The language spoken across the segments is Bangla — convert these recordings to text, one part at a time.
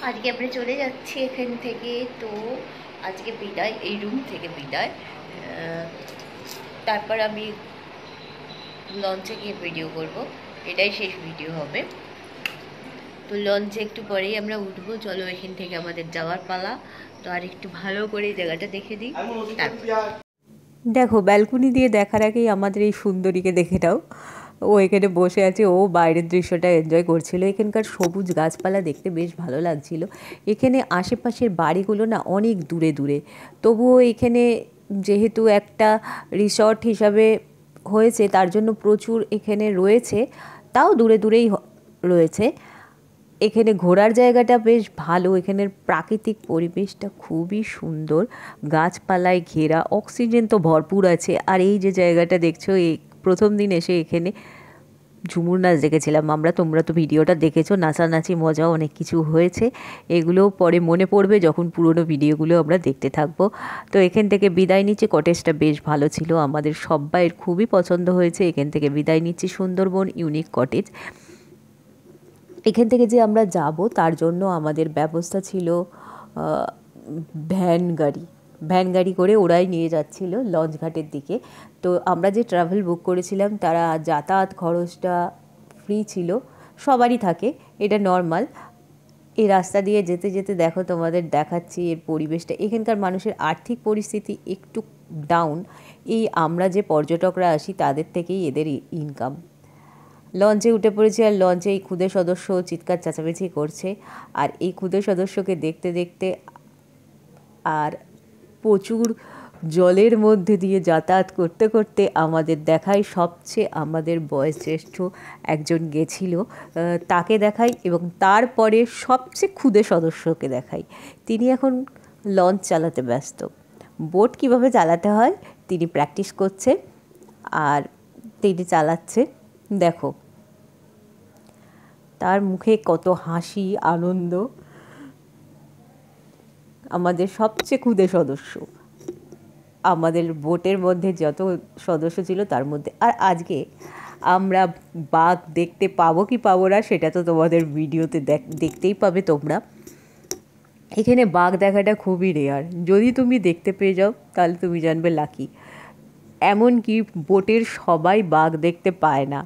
আজকে আমরা চলে যাচ্ছি এখান থেকে। তো আজকে বিদায়, এই রুম থেকে বিদায়। তারপর আমি লঞ্চে গিয়ে ভিডিও করব, এটাই শেষ ভিডিও হবে। তো লঞ্চে একটু পরেই আমরা উঠবো। চলো এখান থেকে আমাদের যাওয়ার পালা। তো আর একটু ভালো করে জায়গাটা দেখে দিই। দেখো, ব্যালকনি দিয়ে দেখার আগেই আমাদের এই সুন্দরীকে দেখে নাও। ও এখানে বসে আছে, ও বাইরের দৃশ্যটা এনজয় করছিল। এখানকার সবুজ গাছপালা দেখতে বেশ ভালো লাগছিল। এখানে আশেপাশের বাড়িগুলো না অনেক দূরে দূরে, তবুও এখানে যেহেতু একটা রিসর্ট হিসাবে হয়েছে তার জন্য প্রচুর এখানে রয়েছে, তাও দূরে দূরেই রয়েছে। এখানে ঘোরার জায়গাটা বেশ ভালো, এখানের প্রাকৃতিক পরিবেশটা খুবই সুন্দর, গাছপালায় ঘেরা, অক্সিজেন তো ভরপুর আছে। আর এই যে জায়গাটা দেখছো, এই প্রথম দিন এসে এখানে ঝুমুর নাচ দেখেছিলাম আমরা, তোমরা তো ভিডিওটা দেখেছো, নাচানাচি মজা অনেক কিছু হয়েছে। এগুলোও পরে মনে পড়বে যখন পুরনো ভিডিওগুলো আমরা দেখতে থাকবো। তো এখান থেকে বিদায় নিচ্ছি। কটেজটা বেশ ভালো ছিল, আমাদের সবাইয়ের খুবই পছন্দ হয়েছে। এখান থেকে বিদায় নিচ্ছি, সুন্দরবন ইউনিক কটেজ। এখান থেকে যে আমরা যাব তার জন্য আমাদের ব্যবস্থা ছিল ভ্যান গাড়ি করে ওরাই নিয়ে যাচ্ছিল লঞ্চ ঘাটের দিকে। তো আমরা যে ট্রাভেল বুক করেছিলাম তারা যাতায়াত খরচটা ফ্রি ছিল, সবারই থাকে, এটা নর্মাল। এই রাস্তা দিয়ে যেতে যেতে দেখো তোমাদের দেখাচ্ছি এর পরিবেশটা। এখানকার মানুষের আর্থিক পরিস্থিতি একটু ডাউন, এই আমরা যে পর্যটকরা আসি তাদের থেকেই এদের ইনকাম। লঞ্চে উঠে পড়েছি, আর লঞ্চে এই ক্ষুদে সদস্য চিৎকার চেঁচামেচি করছে। আর এই ক্ষুদে সদস্যকে দেখতে দেখতে আর প্রচুর জলের মধ্যে দিয়ে যাতায়াত করতে করতে আমাদের দেখাই আমাদের বয়োজ্যেষ্ঠ একজন গেছিল, তাকে দেখাই, এবং তারপরে সবচেয়ে ক্ষুদে সদস্যকে দেখাই। তিনি এখন লঞ্চ চালাতে ব্যস্ত। বোট কিভাবে চালাতে হয় তিনি প্র্যাকটিস করছে, আর তিনি চালাচ্ছে। দেখো তার মুখে কত হাসি, আনন্দ। আমাদের সবচেয়ে ক্ষুদে সদস্য, আমাদের বোটের মধ্যে যত সদস্য ছিল তার মধ্যে। আর আজকে আমরা বাঘ দেখতে পাবো কি পাবো না সেটা তো তোমাদের ভিডিওতে দেখতেই পাবে তোমরা। এখানে বাঘ দেখাটা খুবই রেয়ার, যদি তুমি দেখতে পেয়ে যাও তাহলে তুমি জানবে লাকি। এমনকি বোটের সবাই বাঘ দেখতে পায় না,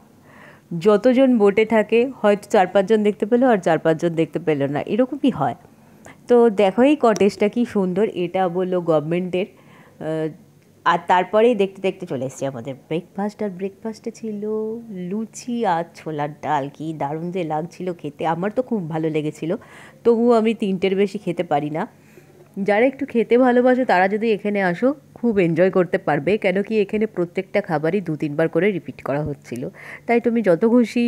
যতজন বোটে থাকে হয়তো 4-5 জন দেখতে পেলো আর 4-5 জন দেখতে পেলো না, এরকমই হয়। তো দেখো এই কটেজটা কি সুন্দর, এটা বললো গভর্নমেন্টের। আর তারপরেই দেখতে দেখতে চলে এসেছি আমাদের ব্রেকফাস্ট। আর ব্রেকফাস্টে ছিল লুচি আর ছোলার ডাল। কি দারুণ যে লাগছিল খেতে, আমার তো খুব ভালো লেগেছিল। তবুও আমি 3টের বেশি খেতে পারি না। যারা একটু খেতে ভালোবাসো তারা যদি এখানে আসো খুব এনজয় করতে পারবে, কেন কি এখানে প্রত্যেকটা খাবারই 2-3 বার করে রিপিট করা হচ্ছিল। তাই তুমি যত খুশি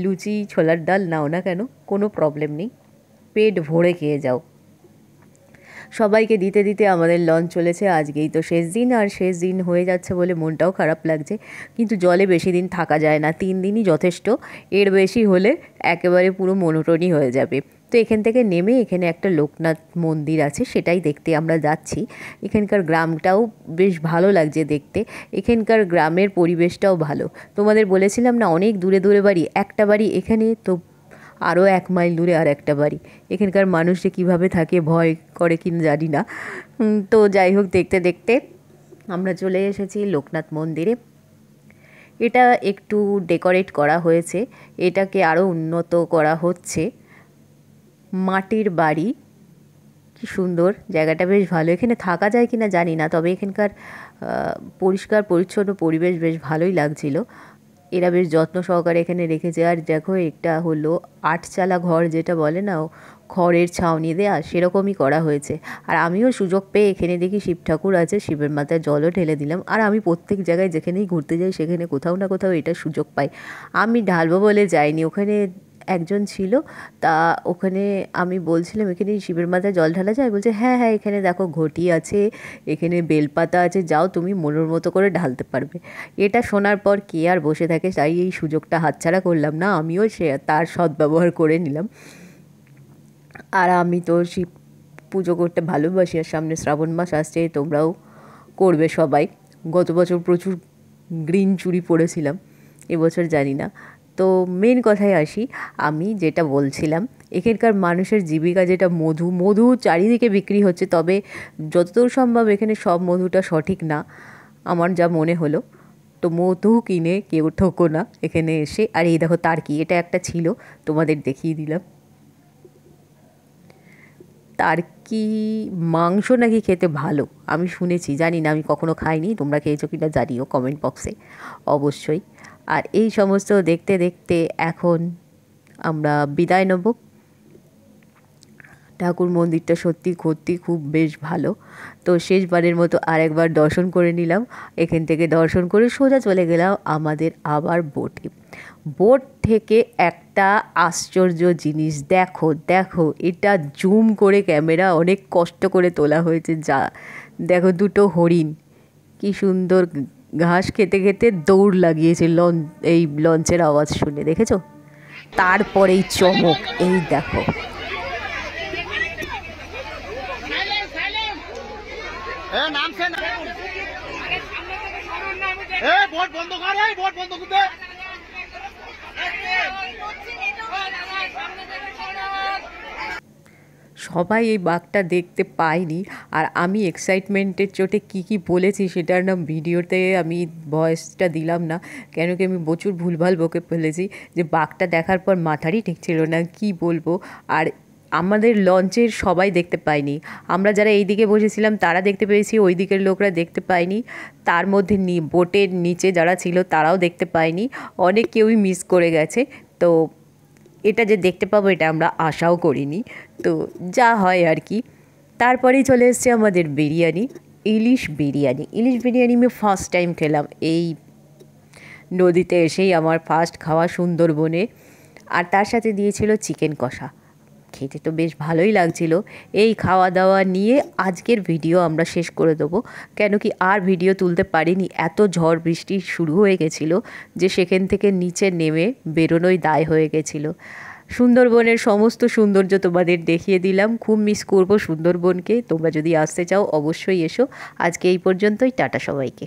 লুচি ছোলার ডাল নাও না কেন, কোনো প্রবলেম নেই, পেট ভরে খেয়ে যাও। সবাইকে দিতে দিতে আমাদের লঞ্চ চলেছে। আজকেই তো শেষ দিন, আর শেষ দিন হয়ে যাচ্ছে বলে মনটাও খারাপ লাগছে। কিন্তু জলে বেশি দিন থাকা যায় না, 3 দিনই যথেষ্ট, এর বেশি হলে একেবারে পুরো মনোটনই হয়ে যাবে। তো এখান থেকে নেমে এখানে একটা লোকনাথ মন্দির আছে, সেটাই দেখতে আমরা যাচ্ছি। এখানকার গ্রামটাও বেশ ভালো লাগছে দেখতে, এখানকার গ্রামের পরিবেশটাও ভালো। তোমাদের বলেছিলাম না অনেক দূরে দূরে বাড়ি, একটা বাড়ি এখানে, তো আরও 1 মাইল দূরে আর একটা বাড়ি। এখানকার মানুষ যে কীভাবে থাকে ভয় করে কিনা জানি না। তো যাই হোক, দেখতে দেখতে আমরা চলে এসেছি লোকনাথ মন্দিরে। এটা একটু ডেকোরেট করা হয়েছে, এটাকে আরও উন্নত করা হচ্ছে। মাটির বাড়ি, কি সুন্দর জায়গাটা, বেশ ভালো। এখানে থাকা যায় কিনা জানি না, তবে এখানকার পরিষ্কার পরিচ্ছন্ন পরিবেশ বেশ ভালোই লাগছিল। এরা বেশ যত্ন সহকারে এখানে রেখেছে। আর দেখো এটা হলো 8চালা ঘর, যেটা বলে না খড়ের ছাউনি দেয়া, সেরকমই করা হয়েছে। আর আমিও সুযোগ পেয়ে এখানে দেখি শিব ঠাকুর আছে, শিবের মাথায় জলও ঢেলে দিলাম। আর আমি প্রত্যেক জায়গায় যেখানেই ঘুরতে যাই সেখানে কোথাও না কোথাও এটা সুযোগ পাই। আমি ঢালবো বলে যাইনি, ওখানে একজন ছিল, তা ওখানে আমি বলছিলাম এখানে শিবের মাথায় জল ঢালা যায়, বলছে হ্যাঁ হ্যাঁ এখানে দেখো ঘটি আছে, এখানে বেলপাতা আছে, যাও তুমি মনের মতো করে ঢালতে পারবে। এটা শোনার পর কে আর বসে থাকে, তাই এই সুযোগটা হাতছাড়া করলাম না, আমিও তার সদ্ব্যবহার করে নিলাম। আর আমি তো শিব পুজো করতে ভালোবাসি, আর সামনে শ্রাবণ মাস আসছে, তোমরাও করবে সবাই। গত বছর প্রচুর গ্রিন চুড়ি পরেছিলাম, এবছর জানি না। তো মেন কথায় আসি, আমি যেটা বলছিলাম এখানকার মানুষের জীবিকা যেটা মধু চারিদিকে বিক্রি হচ্ছে, তবে যতদূর সম্ভব এখানে সব মধুটা সঠিক না আমার যা মনে হলো। তো মধু কিনে কেউ ঠকো না এখানে এসে। আর এই দেখো তার কি, এটা একটা ছিল, তোমাদের দেখিয়ে দিলাম। তার কি মাংস নাকি খেতে ভালো, আমি শুনেছি, জানি না, আমি কখনো খাইনি, তোমরা খেয়েছো কিনা জানিও কমেন্ট বক্সে অবশ্যই। আর এই সমস্ত দেখতে দেখতে এখন আমরা বিদায় নেব। ঠাকুর মন্দিরটা সত্যি খুব বেশ ভালো। তো শেষবারের মতো আরেকবার দর্শন করে নিলাম। এখান থেকে দর্শন করে সোজা চলে গেলাম আমাদের আবার বোটে। বোট থেকে একটা আশ্চর্য জিনিস দেখো, এটা জুম করে ক্যামেরা অনেক কষ্ট করে তোলা হয়েছে। যা দেখো, দুটো হরিণ কি সুন্দর ঘাস খেতে খেতে দৌড় লাগিয়েছে এই লঞ্চের আওয়াজ শুনে, দেখেছো? তারপরেই চমক, এই দেখো। সবাই এই বাঘটা দেখতে পায়নি, আর আমি এক্সাইটমেন্টের চোটে কি বলেছি সেটার না ভিডিওতে আমি ভয়েসটা দিলাম না, কেন কি আমি প্রচুর ভুলভাল বকে ফেলেছি। যে বাঘটা দেখার পর মাথারই ঠিক ছিল না কি বলবো। আর আমাদের লঞ্চের সবাই দেখতে পায়নি, আমরা যারা এই দিকে বসেছিলাম তারা দেখতে পেয়েছি, ওই দিকের লোকরা দেখতে পায়নি। তার মধ্যে বোটের নিচে যারা ছিল তারাও দেখতে পায়নি, অনেক কেউই মিস করে গেছে। তো এটা যে দেখতে পাবো এটা আমরা আশাও করিনি, তো যা হয় আর কি। তারপরেই চলে এসছে আমাদের বিরিয়ানি, ইলিশ বিরিয়ানি আমি ফার্স্ট টাইম খেলাম এই নদীতে এসেই, আমার ফার্স্ট খাওয়া সুন্দরবনে। আর তার সাথে দিয়েছিল চিকেন কষা, খেতে তো বেশ ভালোই লাগছিল। এই খাওয়া দাওয়া নিয়ে আজকের ভিডিও আমরা শেষ করে দেবো, কেন কি আর ভিডিও তুলতে পারিনি, এত ঝড় বৃষ্টি শুরু হয়ে গেছিলো যে সেখান থেকে নিচে নেমে বেরোনোই দায় হয়ে গেছিলো। সুন্দরবনের সমস্ত সৌন্দর্য তোমাদের দেখিয়ে দিলাম, খুব মিস করবো সুন্দরবনকে। তোমরা যদি আসতে চাও অবশ্যই এসো। আজকে এই পর্যন্তই, টাটা সবাইকে।